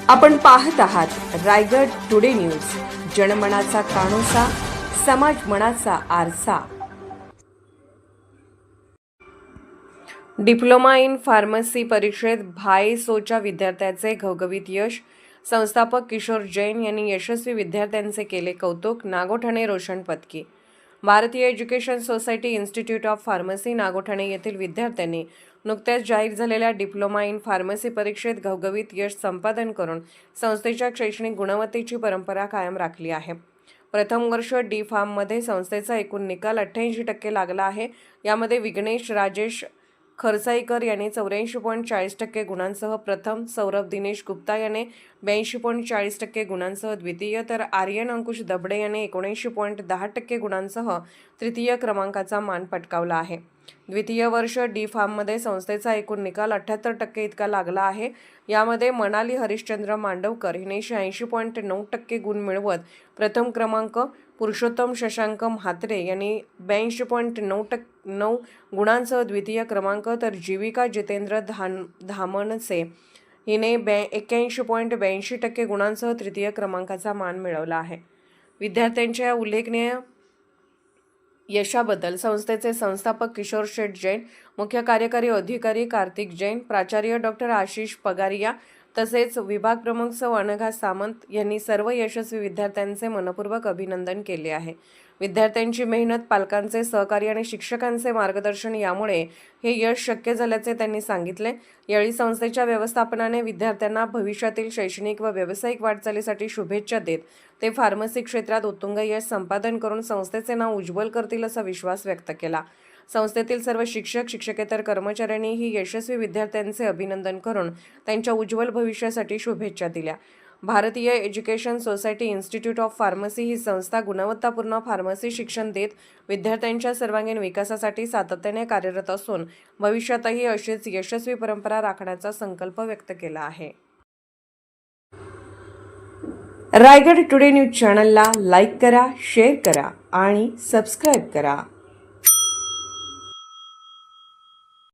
आपण पाहत आहात रायगड टुडे न्यूज, जनमनाचा कानोसा, समाज मनाचा आरसा। डिप्लोमा इन फार्मसी परीक्षेत भायसोच्या विद्यार्थ्याचे घवघवीत यश। संस्थापक किशोर जैन यांनी यशस्वी विद्यार्थ्यांचे केले कौतुक। नागोठणे रोशन पदकी। भारतीय education society institute of pharmacy Nagothane येथील विद्यार्थ्यांनी नुकत्याच जाहीर झालेल्या डिप्लोमा इन फार्मसी परीक्षेत घवघवीत यश संपादन करून संस्थेच्या शैक्षणिक गुणवत्तेची परंपरा कायम राखली आहे। प्रथम वर्ष डी फार्ममध्ये संस्थेचा एकूण निकाल 88% लागला आहे। यामध्ये विघ्नेश राजेश खरसाईकर यांनी 84.40% गुणांसह प्रथम, सौरभ दिनेश गुप्ता याने 82.40% गुणांसह द्वितीय, तर आर्यन अंकुश दबडे याने 79.10% गुणांसह तृतीय क्रमांकाचा मान पटकावला आहे। द्वितीय वर्ष डी फार्ममध्ये संस्थेचा एकूण निकाल 78% इतका लागला आहे। यामध्ये मनाली हरिश्चंद्र मांडवकर हिने 86.9% गुण मिळवत प्रथम क्रमांक, पुरुषोत्तम शशांक म्हात्रे यांनी 82.9 गुणांसह द्वितीय क्रमांक, तर जीविका जितेंद्र धामणसे हिने 81.82% गुणांसह तृतीय क्रमांकाचा मान मिळवला आहे। विद्यार्थ्यांच्या उल्लेखनीय यशाबद्दल संस्थेचे संस्थापक किशोर शेठ जैन, मुख्य कार्यकारी अधिकारी कार्तिक जैन, प्राचार्य डॉक्टर आशिष पगारिया तसेच विभाग प्रमुख सौ अनघा सामंत यांनी सर्व यशस्वी विद्यार्थ्यांचे मनपूर्वक अभिनंदन केले आहे। विद्यार्थ्यांची मेहनत, पालकांचे सहकार्य आणि शिक्षकांचे मार्गदर्शन यामुळे हे यश शक्य झाल्याचे त्यांनी सांगितले। यावेळी संस्थेच्या व्यवस्थापनाने विद्यार्थ्यांना भविष्यातील शैक्षणिक व व्यावसायिक वाटचालीसाठी शुभेच्छा देत ते फार्मसी क्षेत्रात उत्तुंग यश संपादन करून संस्थेचे नाव उज्ज्वल करतील असा विश्वास व्यक्त केला। संस्थेतील सर्व शिक्षक, शिक्षकेतर कर्मचाऱ्यांनीही यशस्वी विद्यार्थ्यांचे अभिनंदन करून त्यांच्या उज्ज्वल भविष्यासाठी शुभेच्छा दिल्या। Bharatiya education society institute of pharmacy ही संस्था गुणवत्तापूर्ण फार्मसी शिक्षण देत विद्यार्थ्यांच्या सर्वांगीण विकासासाठी सातत्याने कार्यरत असून भविष्यातही अशीच यशस्वी परंपरा राखण्याचा संकल्प व्यक्त केला आहे। रायगड टुडे न्यूज चॅनलला लाईक करा, शेअर करा आणि सबस्क्राईब करा।